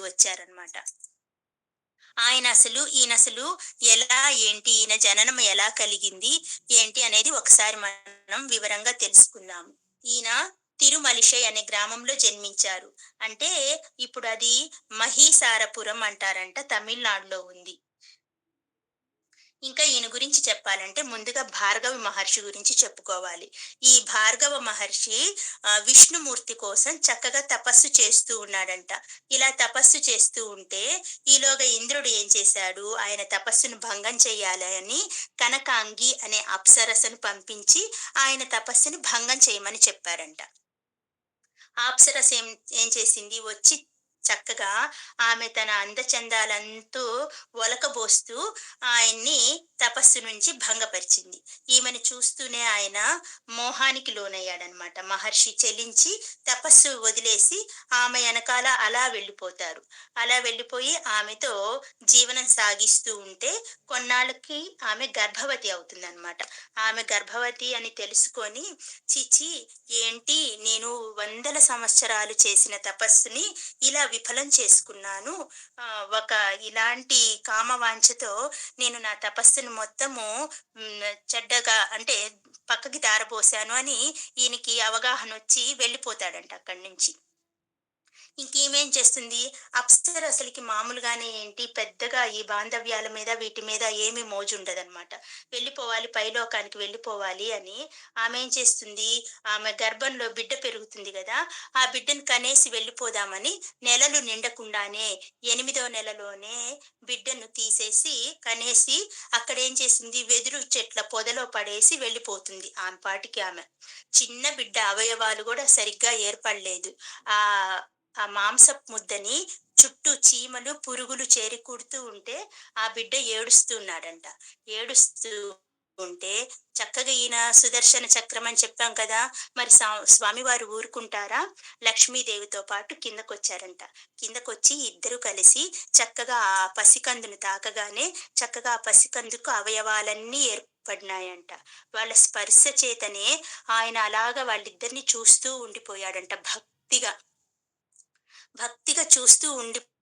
వచ్చారనమాట. ఈయనసలు ఎలా, ఏంటి, ఈయన జననం ఎలా కలిగింది, ఏంటి అనేది ఒకసారి మనం వివరంగా తెలుసుకుందాము. ఈయన తిరుమలిషై అనే గ్రామంలో జన్మించారు. అంటే ఇప్పుడది మహీసారపురం అంటారంట. తమిళనాడులో ఉంది. ఇంకా ఈయన గురించి చెప్పాలంటే ముందుగా భార్గవ మహర్షి గురించి చెప్పుకోవాలి. ఈ భార్గవ మహర్షి విష్ణుమూర్తి కోసం చక్కగా తపస్సు చేస్తూ ఉన్నాడంట. ఇలా తపస్సు చేస్తూ ఉంటే ఈలోగా ఇంద్రుడు ఏం చేశాడు, ఆయన తపస్సును భంగం చేయాలి అని కనకాంగి అనే అప్సరసను పంపించి ఆయన తపస్సుని భంగం చేయమని చెప్పారంట. ఆ అప్సరస ఏం చేసింది, వచ్చి చక్కగా ఆమె తన అందచందాలంతో ఒలకబోస్తూ ఆయన్ని తపస్సు నుంచి భంగపరిచింది. ఈమెను చూస్తూనే ఆయన మోహానికి లోనయ్యాడనమాట. మహర్షి చెలించి తపస్సు వదిలేసి ఆమె ఎనకాల అలా వెళ్ళిపోతారు. అలా వెళ్ళిపోయి ఆమెతో జీవనం సాగిస్తూ ఉంటే కొన్నాళ్ళకి ఆమె గర్భవతి అవుతుందన్నమాట. ఆమె గర్భవతి అని తెలుసుకొని ఛీ! ఏంటి, నేను వందల సంవత్సరాలు చేసిన తపస్సుని ఇలా విఫలం చేసుకున్నాను. ఒక ఇలాంటి కామవాంఛతో నేను నా తపస్సును మొత్తము చెడ్డగా అంటే పక్కకి దారబోసాను అని ఈయనకి అవగాహనొచ్చి వెళ్ళిపోతాడంట అక్కడి నుంచి. ఇంకేమేం చేస్తుంది, అప్సరసలకి మామూలుగానే ఏంటి పెద్దగా ఈ బాంధవ్యాల మీద వీటి మీద ఏమీ మోజుండదనమాట. వెళ్ళిపోవాలి, పైలోకానికి వెళ్ళిపోవాలి అని ఆమేం చేస్తుంది, ఆమె గర్భంలో బిడ్డ పెరుగుతుంది గదా! ఆ బిడ్డని కనేసి వెళ్ళిపోదామని నెలలు నిండకుండానే 8వ నెలలోనే బిడ్డను తీసేసి కనేసి అక్కడేం చేసింది, వెదురు చెట్ల పొదలో పడేసి వెళ్ళిపోతుంది ఆమె పాటికి ఆమె. చిన్న బిడ్డ అవయవాలు గూడా సరిగ్గా ఏర్పడలేదు. ఆహ్, ఆ మాంసపు ముద్దని చుట్టూ చీమలు, పురుగులు చేరి కుడుతూ ఉంటే ఆ బిడ్డ ఏడుస్తున్నాడంట. ఏడుస్తూ ఉంటే చక్కగా ఈయన సుదర్శన చక్రం అని చెప్పాం కదా! మరి స్వామివారు ఊరుకుంటారా? లక్ష్మీదేవితో పాటు కిందకొచ్చారంట. కిందకొచ్చి ఇద్దరు కలిసి చక్కగా ఆ పసికందుని తాకగానే చక్కగా ఆ పసికందుకు అవయవాలన్నీ ఏర్పడినాయంట. వాళ్ళ స్పర్శ చేతనే ఆయన అలాగా వాళ్ళిద్దరిని చూస్తూ ఉండిపోయాడంట భక్తిగా. భక్తిగా చూస్తూ ఉండిపోయాడంట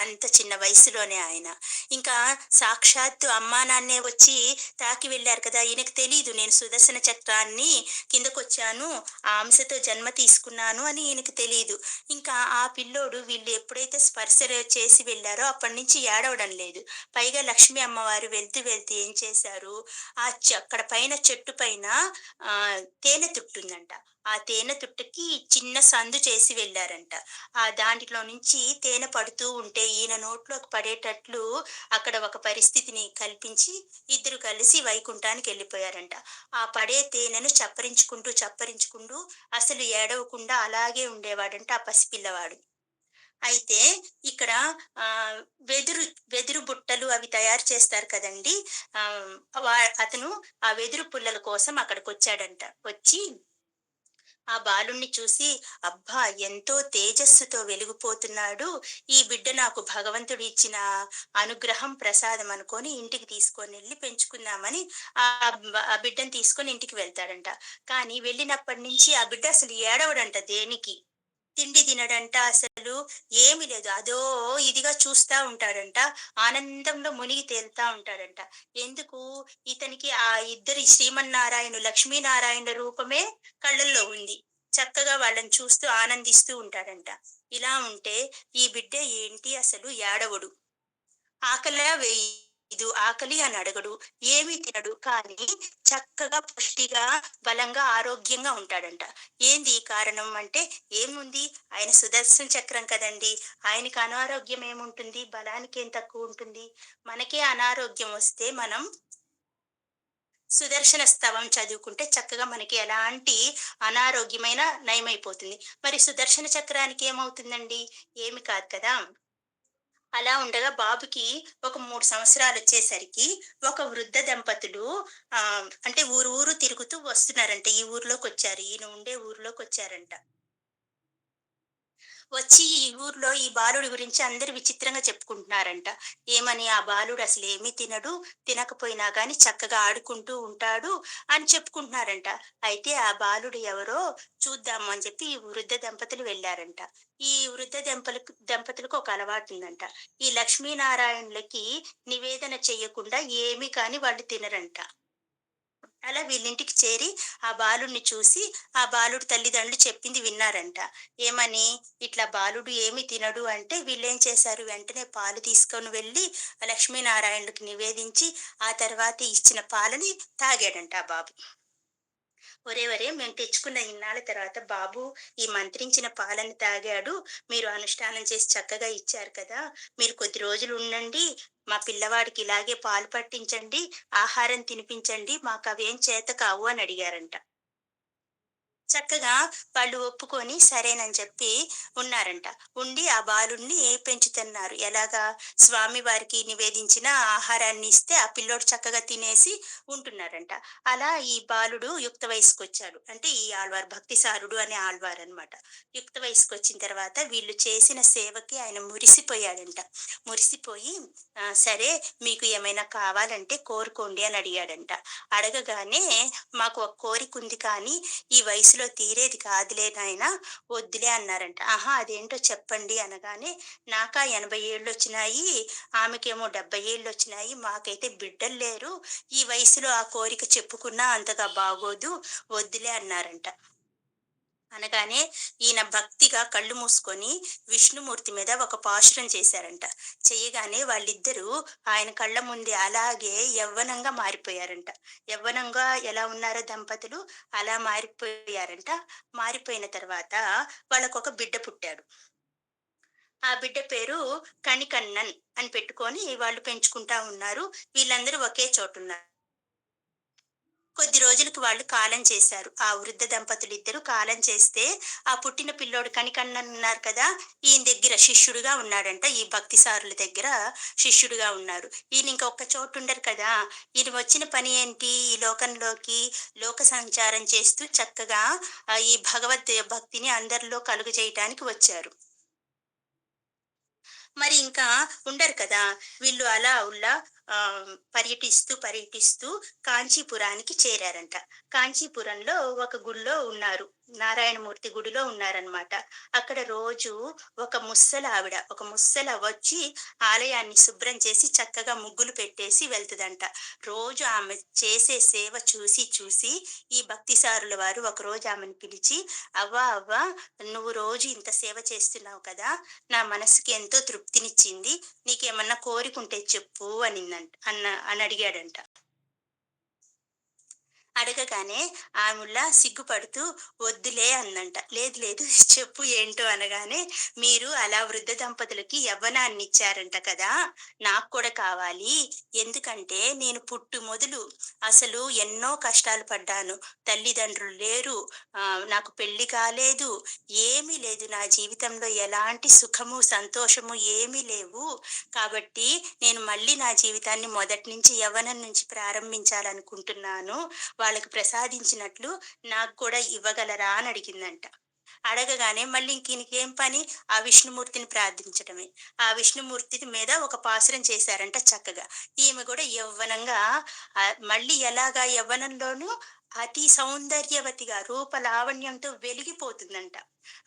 అంత చిన్న వయసులోనే ఆయన. ఇంకా సాక్షాత్తు అమ్మా నాన్నే వచ్చి తాకి వెళ్లారు కదా! ఈయనకు తెలీదు నేను సుదర్శన చక్రాన్ని కిందకొచ్చాను, ఆ అంశతో జన్మ తీసుకున్నాను అని ఈయనకి తెలీదు. ఇంకా ఆ పిల్లోడు వీళ్ళు ఎప్పుడైతే స్పర్శ చేసి వెళ్లారో అప్పటినుంచి ఏడవడం లేదు. పైగా లక్ష్మీ అమ్మవారు వెళ్తూ ఏం చేశారు, అక్కడ పైన చెట్టు పైన తేనె తుట్టుందంట. ఆ తేనె తుట్టకి చిన్న సందు చేసి వెళ్లారంట. దాంట్లో నుంచి తేనె పడుతూ ఉంటే ఈయన నోట్లోకి పడేటట్లు అక్కడ ఒక పరిస్థితిని కల్పించి ఇద్దరు కలిసి వైకుంఠానికి వెళ్ళిపోయారంట. ఆ పడే తేనెను చప్పరించుకుంటూ అసలు ఏడవకుండా అలాగే ఉండేవాడంట ఆ పసిపిల్లవాడు. అయితే ఇక్కడ ఆహ్, వెదురు వెదురు బుట్టలు అవి తయారు చేస్తారు కదండీ! ఆహ్, వా అతను ఆ వెదురు పుల్లల కోసం అక్కడికొచ్చాడంట. వచ్చి ఆ బాలుడిని చూసి, అబ్బా! ఎంతో తేజస్సుతో వెలిగిపోతున్నాడు. ఈ బిడ్డ నాకు భగవంతుడు ఇచ్చిన అనుగ్రహం, ప్రసాదం అనుకోని ఇంటికి తీసుకొనెళ్ళి పెంచుకుందామని ఆ బిడ్డని తీసుకొని ఇంటికి వెళ్తాడంట. కానీ వెళ్ళినప్పటి నుంచి ఆ బిడ్డ అసలు ఏడవడంట దేనికి. తిండి తినడంట అసలు, ఏమి లేదు. అదో ఇదిగా చూస్తా ఉంటాడంట. ఆనందంలో మునిగి తేలుతా ఉంటాడంట. ఎందుకు? ఇతనికి ఆ ఇద్దరి శ్రీమన్నారాయణు, లక్ష్మీనారాయణుల రూపమే కళ్ళల్లో ఉంది. చక్కగా వాళ్ళని చూస్తూ ఆనందిస్తూ ఉంటాడంట. ఇలా ఉంటే ఈ బిడ్డ ఏంటి అసలు ఏడవడు. ఆకలా వేయదు. ఆకలి అని అడగడు. ఏమీ తినడు. కానీ చక్కగా పుష్టిగా, బలంగా, ఆరోగ్యంగా ఉంటాడంట. ఏంది ఈ కారణం అంటే ఏముంది? ఆయన సుదర్శన చక్రం కదండీ! ఆయనకి అనారోగ్యం ఏముంటుంది? బలానికేం తక్కువుంటుంది? మనకే అనారోగ్యం వస్తే మనం సుదర్శన స్తవం చదువుకుంటే చక్కగా మనకి ఎలాంటి అనారోగ్యమైన నయమైపోతుంది. మరి సుదర్శన చక్రానికి ఏమవుతుందండి? ఏమి కాదు కదా! అలా ఉండగా బాబుకి ఒక 3 సంవత్సరాలొచ్చేసరికి ఒక వృద్ధ దంపతులు అంటే ఊరు ఊరు తిరుగుతూ వస్తున్నారంట. ఈ ఊర్లోకొచ్చారు. ఈయన ఉండే ఊర్లోకొచ్చారంట. వచ్చి ఈ ఊర్లో ఈ బాలుడి గురించి అందరూ విచిత్రంగా చెప్పుకుంటున్నారంట. ఏమని ఆ బాలుడు అసలేమీ తినడు, తినకపోయినా గాని చక్కగా ఆడుకుంటూ ఉంటాడు అని చెప్పుకుంటున్నారంట. అయితే ఆ బాలుడు ఎవరో చూద్దాము అని చెప్పి ఈ వృద్ధ దంపతులు వెళ్లారంట. ఈ వృద్ధ దంపతులకు ఒక అలవాటుందంట. ఈ లక్ష్మీనారాయణులకి నివేదన చెయ్యకుండా ఏమి కానీ వాళ్ళు తినరంట. అలా వీళ్ళింటికి చేరి ఆ బాలుడిని చూసి, ఆ బాలుడు తల్లిదండ్రులు చెప్పింది విన్నారంట. ఏమని, ఇట్లా బాలుడు ఏమి తినడు అంటే వీళ్ళేం చేశారు, వెంటనే పాలు తీసుకొని వెళ్ళి లక్ష్మీనారాయణుడికి నివేదించి, ఆ తర్వాత ఇచ్చిన పాలని తాగాడంట ఆ బాబు. ఒరేయ్! మేము తెచ్చుకున్న ఇన్నాళ్ళ తర్వాత బాబు ఈ మంత్రించిన పాలను తాగాడు. మీరు అనుష్ఠానం చేసి చక్కగా ఇచ్చారు కదా! మీరు కొద్ది రోజులు ఉండండి. మా పిల్లవాడికి ఇలాగే పాలు పట్టించండి, ఆహారం తినిపించండి. మాకవేం చేత కావు అని అడిగారంట. చక్కగా వాళ్ళు ఒప్పుకొని సరేనని చెప్పి ఉన్నారంట. ఉండి ఆ బాలుడిని పెంచుతున్నారు. ఎలాగా? స్వామివారికి నివేదించిన ఆహారాన్ని ఇస్తే ఆ పిల్లోడు చక్కగా తినేసి ఉంటున్నారంట. అలా ఈ బాలుడు యుక్త వయస్సుకొచ్చాడు. అంటే ఈ ఆళ్వార్ భక్తిసారుడు అనే ఆళ్వారనమాట. యుక్త వయస్సుకొచ్చిన తర్వాత వీళ్ళు చేసిన సేవకి ఆయన మురిసిపోయాడంట. మురిసిపోయి సరే మీకు ఏమైనా కావాలంటే కోరుకోండి అని అడిగాడంట. అడగగానే మాకు ఒక కోరికుంది కానీ ఈ వయసులో తీరేది కాదులే నాయనా వద్దులే అన్నారంట. ఆహా! అదేంటో చెప్పండి అనగానే, నాకా 80 ఏళ్ళొచ్చినాయి, ఆమెకేమో 70 ఏళ్ళొచ్చినాయి. మాకైతే బిడ్డలు లేరు. ఈ వయసులో ఆ కోరిక చెప్పుకున్నా అంతగా బాగోదు. వద్దులే అన్నారంట. అనగానే ఈయన భక్తిగా కళ్ళు మూసుకొని విష్ణుమూర్తి మీద ఒక పాశురం చేశారంట. చెయ్యగానే వాళ్ళిద్దరూ ఆయన కళ్ళ ముందే అలాగే యవ్వనంగా మారిపోయారంట. యవ్వనంగా ఎలా ఉన్నారో దంపతులు అలా మారిపోయారంట. మారిపోయిన తర్వాత వాళ్ళకొక బిడ్డ పుట్టాడు. ఆ బిడ్డ పేరు కణికన్నన్ అని పెట్టుకొని వాళ్ళు పెంచుకుంటా ఉన్నారు. వీళ్ళందరూ ఒకే చోటున్నారు. కొద్ది రోజులకి వాళ్ళు కాలం చేశారు. ఆ వృద్ధ దంపతులిద్దరూ కాలం చేస్తే, ఆ పుట్టిన పిల్లోడు కనికన్నన్ ఉన్నారు కదా! ఈయన దగ్గర శిష్యుడుగా ఉన్నాడంట. ఈ భక్తిసారుల దగ్గర శిష్యుడుగా ఉన్నారు. ఈయన ఇంక ఒక్క చోట ఉండరు కదా! ఈయన వచ్చిన పని ఏంటి? ఈ లోకంలోకి లోక సంచారం చేస్తూ చక్కగా ఈ భగవద్ భక్తిని అందరిలో కలుగజేయటానికి వచ్చారు. మరి ఇంకా ఉండరు కదా! వీళ్ళు అలా ఉల్లా పర్యటిస్తూ కాంచీపురానికి చేరారంట. కాంచీపురంలో ఒక గుడిలో ఉన్నారు. నారాయణమూర్తి గుడిలో ఉన్నారనమాట. అక్కడ రోజు ఒక ముసల వచ్చి ఆలయాన్ని శుభ్రం చేసి చక్కగా ముగ్గులు పెట్టేసి వెళ్తదంట. రోజు ఆమె చేసే సేవ చూసి ఈ భక్తిసారుల వారు ఒకరోజు ఆమెను పిలిచి, అవ్వా! నువ్వు రోజు ఇంత సేవ చేస్తున్నావు కదా! నా మనసుకి ఎంతో తృప్తినిచ్చింది. నీకేమన్నా కోరికుంటే చెప్పు అని అడిగాడంట. అడగగానే ఆమెల సిగ్గుపడుతూ వద్దులే అందంట. లేదు చెప్పు ఏంటో అనగానే, మీరు అలా వృద్ధ దంపతులకి యవ్వనాన్నిచ్చారంట కదా! నాకు కూడా కావాలి. ఎందుకంటే నేను పుట్టు మొదలు అసలు ఎన్నో కష్టాలు పడ్డాను. తల్లిదండ్రులు లేరు. నాకు పెళ్లి కాలేదు. ఏమీ లేదు. నా జీవితంలో ఎలాంటి సుఖము, సంతోషము ఏమీ లేవు. కాబట్టి నేను మళ్ళీ నా జీవితాన్ని మొదటి నుంచి యవ్వనం నుంచి ప్రారంభించాలనుకుంటున్నాను. వాళ్ళకి ప్రసాదించినట్లు నాకు కూడా ఇవ్వగలరా అని అడిగిందంట. అడగగానే మళ్ళీ ఇంక ఈయనకేం పని ఆ విష్ణుమూర్తిని ప్రార్థించటమే. ఆ విష్ణుమూర్తి మీద ఒక పాసురం చేశారంట చక్కగా. ఈమె కూడా యవ్వనంగా మళ్ళీ ఎలాగా యవ్వనంలోనూ అతి సౌందర్యవతిగా రూప లావణ్యంతో వెలిగిపోతుందంట.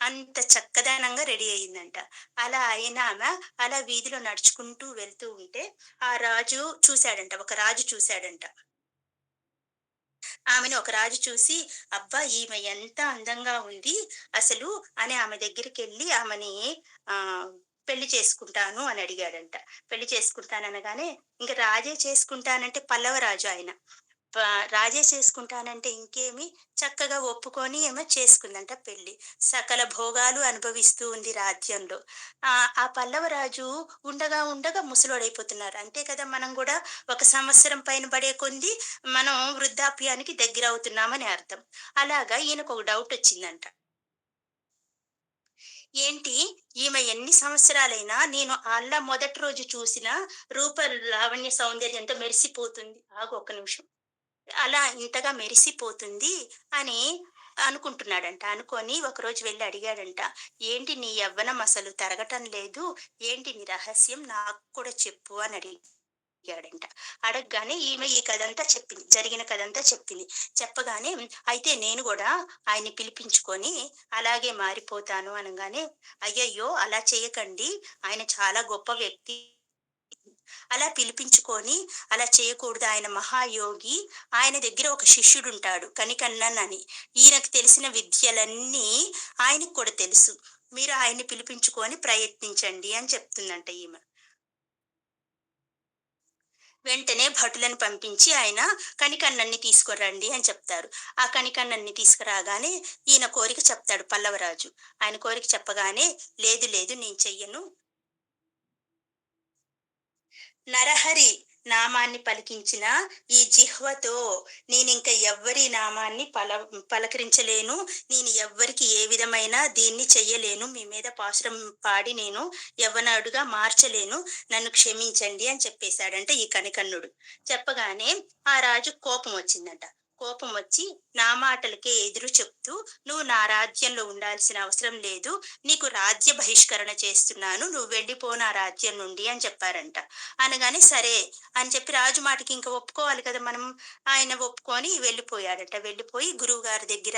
అంత చక్కదనంగా రెడీ అయిందంట. అలా అయినామె అలా వీధిలో నడుచుకుంటూ వెళ్తూ ఉంటే ఆ రాజు చూసాడంట. ఒక రాజు చూసాడంట. ఆమెని ఒక రాజు చూసి, "అబ్బా! ఈమె ఎంత అందంగా ఉంది అసలు" అని ఆమె దగ్గరికెళ్ళి ఆమెని ఆహ్, పెళ్లి చేసుకుంటాను అని అడిగాడంట. పెళ్లి చేసుకుంటాననగానే, ఇంక రాజే చేసుకుంటానంటే పల్లవ రాజు ఆయన. ప రాజే చేసుకుంటానంటే ఇంకేమి చక్కగా ఒప్పుకొని ఏమో చేసుకుందంట పెళ్లి. సకల భోగాలు అనుభవిస్తూ ఉంది రాజ్యంలో. ఆ పల్లవరాజు ఉండగా ముసలోడైపోతున్నారు. అంతే కదా! మనం గూడా ఒక సంవత్సరం పైన పడే కొంది మనం వృద్ధాప్యానికి దగ్గరవుతున్నామని అర్థం. అలాగా ఈయనకొక డౌటొచ్చిందంట. ఏంటి ఈమె ఎన్ని సంవత్సరాలైనా నేను మొదటి రోజు చూసిన రూప లావణ్య సౌందర్యంతో మెరిసిపోతుంది. ఆగు ఒక్క నిమిషం. అలా ఇంతగా మెరిసిపోతుంది అని అనుకుంటున్నాడంట. అనుకోని ఒకరోజు వెళ్లి అడిగాడంట. "ఏంటి నీ యవ్వనం అసలు తరగటం లేదు. ఏంటి నీ రహస్యం నాకు కూడా చెప్పు" అని అడిగాడంట. అడగగానే ఈమె ఈ కథంతా చెప్పింది. జరిగిన కథంతా చెప్పింది. చెప్పగానే అయితే నేను గూడా ఆయన్ని పిలిపించుకొని అలాగే మారిపోతాను అనంగానే, "అయ్యయ్యో! అలా చేయకండి. ఆయన చాలా గొప్ప వ్యక్తి. అలా పిలిపించుకొని అలా చేయకూడదు. ఆయన మహాయోగి. ఆయన దగ్గర ఒక శిష్యుడుంటాడు కనికన్నన్ అని. ఈయనకు తెలిసిన విద్యలన్నీ ఆయనకు కూడా తెలుసు. మీరు ఆయన్ని పిలిపించుకొని ప్రయత్నించండి" అని చెప్తుందంట ఈమె. వెంటనే భటులను పంపించి ఆయన కనికన్నన్ని తీసుకురండి అని చెప్తారు. ఆ కనికన్నన్ని తీసుకురాగానే ఈయన కోరిక చెప్తాడు పల్లవరాజు. ఆయన కోరిక చెప్పగానే, "లేదు లేదు నేను చెయ్యను. నరహరి నామాన్ని పలికించిన ఈ జిహ్వతో నేనింక ఎవ్వరి నామాన్ని పలకరించలేను. నేను ఎవ్వరికి ఏ విధమైన దీన్ని చెయ్యలేను. మీ మీద పాశురం పాడి నేను యవ్వనుడుగా మార్చలేను. నన్ను క్షమించండి" అని చెప్పేసాడంట ఈ కనికన్నుడు. చెప్పగానే ఆ రాజుకి కోపం వచ్చిందంట. కోపం వచ్చి నా మాటలకే ఎదురు చెప్తూ, "నువ్వు నా రాజ్యంలో ఉండాల్సిన అవసరం లేదు. నీకు రాజ్య బహిష్కరణ చేస్తున్నాను. నువ్వు వెళ్ళిపో నా రాజ్యం నుండి" అని చెప్పారంట. అనగానే సరే అని చెప్పి రాజు మాటకి ఇంక ఒప్పుకోవాలి కదా మనం. ఆయన ఒప్పుకొని వెళ్ళిపోయాడట. వెళ్ళిపోయి గురువుగారి దగ్గర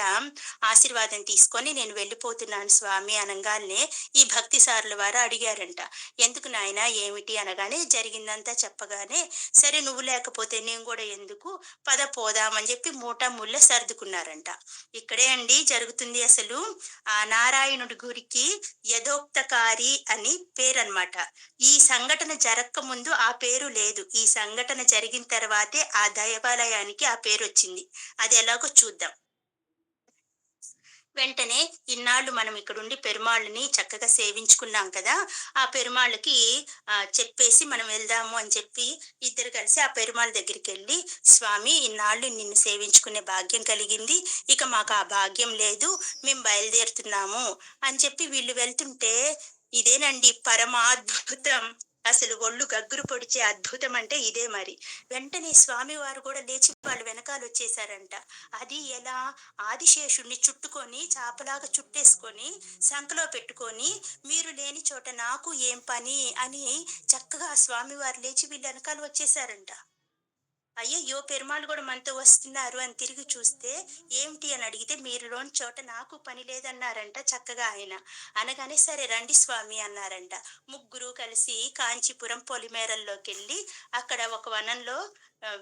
ఆశీర్వాదం తీసుకొని, "నేను వెళ్ళిపోతున్నాను స్వామి" అనంగాల్నే ఈ భక్తి సారుల వారు అడిగారంట. "ఎందుకు నాయనా ఏమిటి?" అనగానే జరిగిందంతా చెప్పగానే, "సరే నువ్వు లేకపోతే నేను గూడా ఎందుకు, పద పోదాం" అని చెప్పి మూట ముల్ల సర్దుకున్నారంట. ఇక్కడే అండి జరుగుతుంది అసలు. ఆ నారాయణుడి గురికి యథోక్తకారి అని పేరన్నమాట. ఈ సంఘటన జరక్కముందు ఆ పేరు లేదు. ఈ సంఘటన జరిగిన తర్వాతే ఆ దేవాలయానికి ఆ పేరొచ్చింది. అది ఎలాగో చూద్దాం. వెంటనే ఇన్నాళ్ళు మనం ఇక్కడుండి పెరుమాళ్ళని చక్కగా సేవించుకున్నాం కదా! ఆ పెరుమాళ్ళకి చెప్పేసి మనం వెళ్దాము అని చెప్పి ఇద్దరు కలిసి ఆ పెరుమాళ్ దగ్గరికెళ్ళి, "స్వామి ఇన్నాళ్ళు నిన్ను సేవించుకునే భాగ్యం కలిగింది. ఇక మాకు ఆ భాగ్యం లేదు. మేము బయలుదేరుతున్నాము" అని చెప్పి వీళ్ళు వెళ్తుంటే, ఇదేనండి పరమాద్భుతం. అసలు ఒళ్ళు గగ్గురు పొడిచే అద్భుతం అంటే ఇదే మరి. వెంటనే స్వామివారు కూడా లేచి వాళ్ళ వెనకాలొచ్చేసారంట. అది ఎలా? ఆదిశేషుడిని చుట్టుకొని చాపలాగా చుట్టేసుకొని సంకలో పెట్టుకొని, "మీరు లేని చోట నాకు ఏం పని" అని చక్కగా ఆ స్వామివారు లేచి వీళ్ళ వెనకాల వచ్చేసారంట. అయ్యయ్యో! పెరుమాళ్ళు గూడా మనతో వస్తున్నారు అని తిరిగి చూస్తే, "ఏమిటి?" అని అడిగితే, "మీరు లోని చోట నాకు పని లేదన్నారంట" చక్కగా ఆయన. అనగానే, "సరే రండి స్వామి" అన్నారంట. ముగ్గురు కలిసి కాంచీపురం పొలిమేరల్లోకెళ్ళి అక్కడ ఒక వనంలో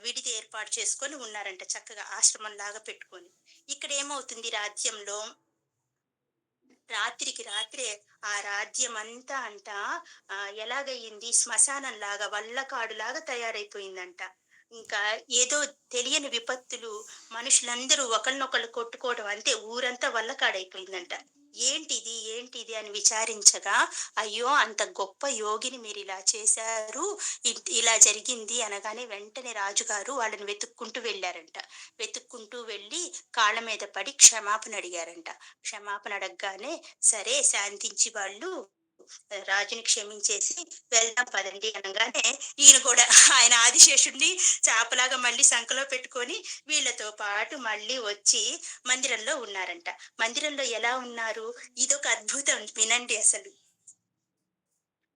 విడిది ఏర్పాటు చేసుకొని ఉన్నారంట చక్కగా ఆశ్రమంలాగా పెట్టుకొని. ఇక్కడేమవుతుంది రాజ్యంలో, రాత్రికి రాత్రే ఆ రాజ్యమంతా అంట ఎలాగయింది శ్మశానంలాగా, వల్లకాడులాగా తయారైపోయిందంట. ఇంకా ఏదో తెలియని విపత్తులు, మనుషులందరూ ఒకళ్ళనొకళ్ళు కొట్టుకోవడం అంతే ఊరంతా వల్లకాడైపోయిందంట. ఏంటిది? ఏంటిది? అని విచారించగా, "అయ్యో! అంత గొప్ప యోగిని మీరిలా చేశారు. ఇలా జరిగింది" అనగానే వెంటనే రాజుగారు వాళ్ళని వెతుక్కుంటూ వెళ్లారంట. వెతుక్కుంటూ వెళ్లి కాళ్ళ మీద పడి క్షమాపణ అడిగారంట. క్షమాపణ అడగగానే, సరే శాంతించి వాళ్ళు రాజుని క్షమించేసి, "వెళ్దాం పదండి" అనంగానే ఈయన కూడా ఆయన ఆదిశేషుడిని చాపలాగా మళ్ళీ సంకలో పెట్టుకొని వీళ్ళతో పాటు మళ్ళీ వచ్చి మందిరంలో ఉన్నారంట. మందిరంలో ఎలా ఉన్నారు? ఇదొక అద్భుతం వినండి అసలు.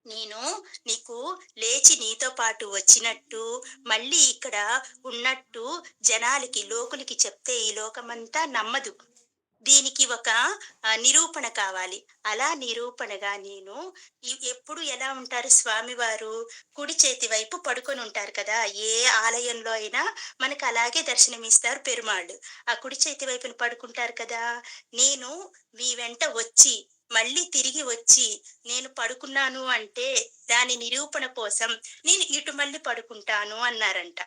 "నేను నీకు లేచి నీతో పాటు వచ్చినట్టు, మళ్ళీ ఇక్కడ ఉన్నట్టు జనాలకి, లోకులకి చెప్తే ఈ లోకమంతా నమ్మదు. దీనికి ఒక నిరూపణ కావాలి. అలా నిరూపణగా నేను ఎప్పుడు ఎలా ఉంటారు స్వామివారు కుడి చేతి వైపు పడుకొనుంటారు కదా! ఏ ఆలయంలో అయినా మనకు అలాగే దర్శనమిస్తారు పెరుమాళ్ళు. ఆ కుడి చేతి వైపున పడుకుంటారు కదా! నేను మీ వెంట వచ్చి, మళ్ళీ తిరిగి వచ్చి, నేను పడుకున్నాను అంటే దాని నిరూపణ కోసం నేను ఇటు మళ్ళి పడుకుంటాను" అన్నారంట.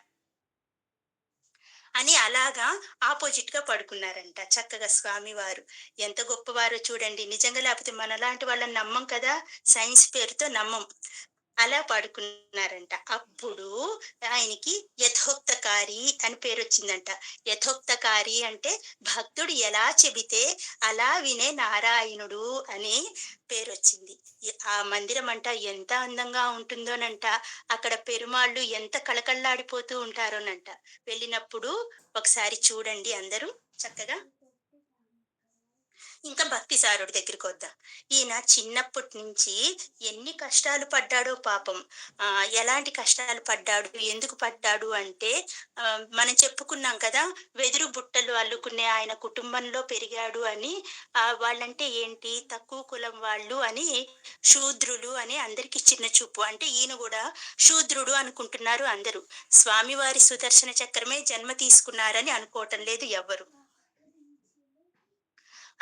అని అలాగా ఆపోజిట్‌గా పడుకున్నారంట చక్కగా స్వామివారు. ఎంత గొప్పవారో చూడండి. నిజంగా లేపోతే మనలాంటి వాళ్ళని నమ్మం కదా! సైన్స్ పేరుతో నమ్మం. అలా పడుకున్నారంట. అప్పుడు ఆయనకి యథోక్తకారి అని పేరొచ్చిందంట. యథోక్తకారి అంటే భక్తుడు ఎలా చెబితే అలా వినే నారాయణుడు అని పేరొచ్చింది. ఆ మందిరమంట ఎంత అందంగా ఉంటుందోనంట. అక్కడ పెరుమాళ్ళు ఎంత కళకళలాడిపోతూ ఉంటారోనంట. వెళ్ళినప్పుడు ఒకసారి చూడండి అందరూ చక్కగా. ఇంకా భక్తిసారుడి దగ్గరికొద్దాం. ఈయన చిన్నప్పటి నుంచి ఎన్ని కష్టాలు పడ్డాడో పాపం. ఎలాంటి కష్టాలు పడ్డాడు? ఎందుకు పడ్డాడు అంటే మనం చెప్పుకున్నాం కదా! వెదురు బుట్టలు అల్లుకునే ఆయన కుటుంబంలో పెరిగాడు అని. వాళ్ళంటే ఏంటి? తక్కువ కులం వాళ్ళు అని, శూద్రులు అని అందరికి చిన్న చూపు. అంటే ఈయన గూడా శూద్రుడు అనుకుంటున్నారు అందరూ. స్వామివారి సుదర్శన చక్రమే జన్మ తీసుకున్నారని అనుకోవటం లేదు ఎవ్వరు.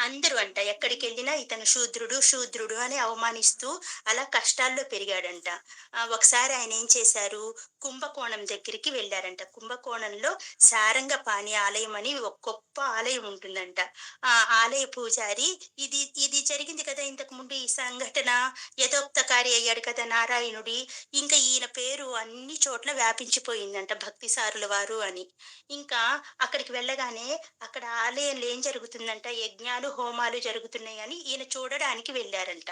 అందరూ అంట ఎక్కడికెళ్ళినా ఇతను శూద్రుడు, శూద్రుడు అని అవమానిస్తూ అలా కష్టాల్లో పెరిగాడంట. ఒకసారి ఆయనేం చేశారు, కుంభకోణం దగ్గరికి వెళ్లారంట. కుంభకోణంలో సారంగపాణి ఆలయం అని ఒక గొప్ప ఆలయం ఉంటుందంట. ఆ ఆలయ పూజారి ఇది ఇది జరిగింది కదా ఇంతకు ముందు ఈ సంఘటన, యథోక్తకారి అయ్యాడు కదా నారాయణుడి. ఇంకా ఈయన పేరు అన్ని చోట్ల వ్యాపించిపోయిందంట భక్తిసారుల వారు అని. ఇంకా అక్కడికి వెళ్ళగానే అక్కడ ఆలయంలో ఏం జరుగుతుందంట, యజ్ఞాలు, హోమాలు జరుగుతున్నాయని ఈయన చూడడానికి వెళ్లారంట.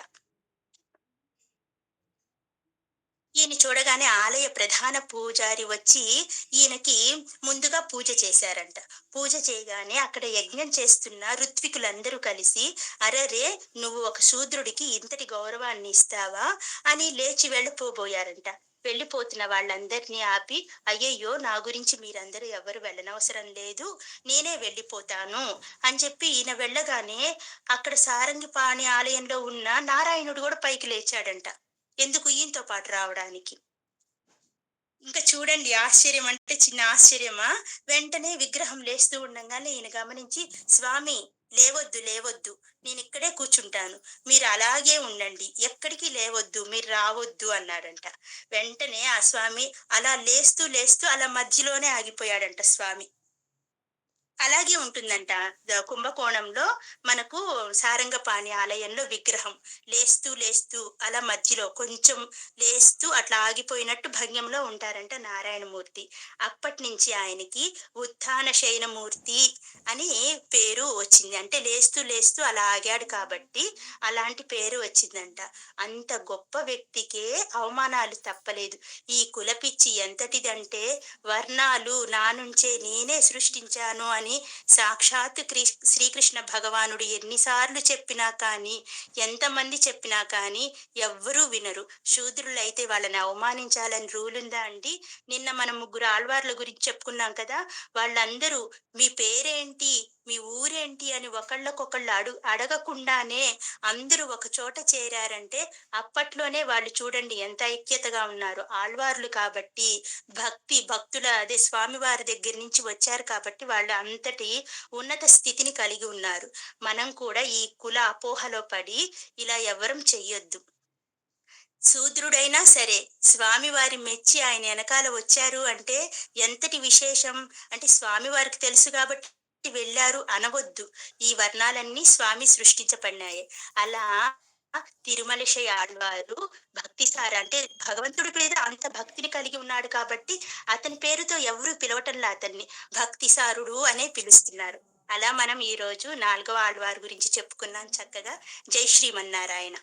ఈయన చూడగానే ఆలయ ప్రధాన పూజారి వచ్చి ఈయనకి ముందుగా పూజ చేశారంట. పూజ చేయగానే అక్కడ యజ్ఞం చేస్తున్న ఋత్వికులందరూ కలిసి, "అరెరే! నువ్వు ఒక శూద్రుడికి ఇంతటి గౌరవాన్ని ఇస్తావా?" అని లేచి వెళ్ళిపోబోయారంట. వెళ్ళిపోతున్న వాళ్ళందరినీ ఆపి, "అయ్యయ్యో! నా గురించి మీరందరూ ఎవరు వెళ్ళనవసరం లేదు. నేనే వెళ్ళిపోతాను" అని చెప్పి ఈయన వెళ్ళగానే అక్కడ సారంగిపాణి ఆలయంలో ఉన్న నారాయణుడు గూడా పైకి లేచాడంట. ఎందుకు ఈయనతో పాటు రావడానికి. ఇంక చూడండి ఆశ్చర్యం అంటే చిన్న ఆశ్చర్యమా? వెంటనే విగ్రహం లేస్తూ ఉండంగానే ఈయన గమనించి, "స్వామి లేవొద్దు, లేవొద్దు. నేనిక్కడే కూర్చుంటాను. మీరు అలాగే ఉండండి. ఎక్కడికి లేవొద్దు. మీరు రావొద్దు" అన్నాడంట. వెంటనే ఆ స్వామి అలా లేస్తూ, లేస్తూ అలా మధ్యలోనే ఆగిపోయాడంట స్వామి. అలాగే ఉంటుందంట. కుంభకోణంలో మనకు సారంగపాణి ఆలయంలో విగ్రహం. లేస్తూ, లేస్తూ అలా మధ్యలో కొంచెం లేస్తూ అట్లా ఆగిపోయినట్టు భంగిమలో ఉంటారంట నారాయణమూర్తి. అప్పటినుంచి ఆయనకి ఉత్థాన శయనమూర్తి అని పేరు వచ్చింది. అంటే లేస్తూ, లేస్తూ అలా ఆగాడు కాబట్టి అలాంటి పేరు వచ్చిందంట. అంత గొప్ప వ్యక్తికే అవమానాలు తప్పలేదు. ఈ కులపిచ్చి ఎంతటిదంటే వర్ణాలు నా నుంచే నేనే సృష్టించాను అని సాక్షాత్ శ్రీకృష్ణ భగవానుడు ఎన్నిసార్లు చెప్పినా కానీ, ఎంతమంది చెప్పినా కానీ ఎవ్వరూ వినరు. శూద్రులైతే వాళ్ళని అవమానించాలని రూలుందా అండి? నిన్న మనం ముగ్గురు ఆళ్వార్ల గురించి చెప్పుకున్నాం కదా! వాళ్ళందరూ మీ పేరేంటి? మీ ఊరేంటి? అని ఒకళ్ళకొకళ్ళు అడగకుండానే అందరూ ఒక చోట చేరారంటే అప్పట్లోనే వాళ్ళు చూడండి ఎంత ఐక్యతగా ఉన్నారు. ఆళ్వార్లు కాబట్టి భక్తుల అదే స్వామివారి దగ్గర నుంచి వచ్చారు కాబట్టి వాళ్ళు అంతటి ఉన్నత స్థితిని కలిగి ఉన్నారు. మనం కూడా ఈ కుల అపోహలో పడి ఇలా ఎవ్వరం చెయ్యొద్దు. శూద్రుడైనా సరే స్వామివారి మెచ్చి ఆయన ఎనకాల వచ్చారు అంటే ఎంతటి విశేషం. అంటే స్వామివారికి తెలుసు కాబట్టి వెళ్లారు అనవద్దు. ఈ వర్ణాలన్నీ స్వామి సృష్టించబడినాయే. అలా తిరుమలశై ఆళ్వారు భక్తిసార అంటే భగవంతుడి మీద అంత భక్తిని కలిగి ఉన్నాడు కాబట్టి అతని పేరుతో ఎవరు పిలవటంలా అతన్ని. భక్తిసారుడు అనే పిలుస్తున్నారు. అలా మనం ఈరోజు 4వ ఆళ్వారు గురించి చెప్పుకున్నాం చక్కగా. జై శ్రీమన్నారాయణ.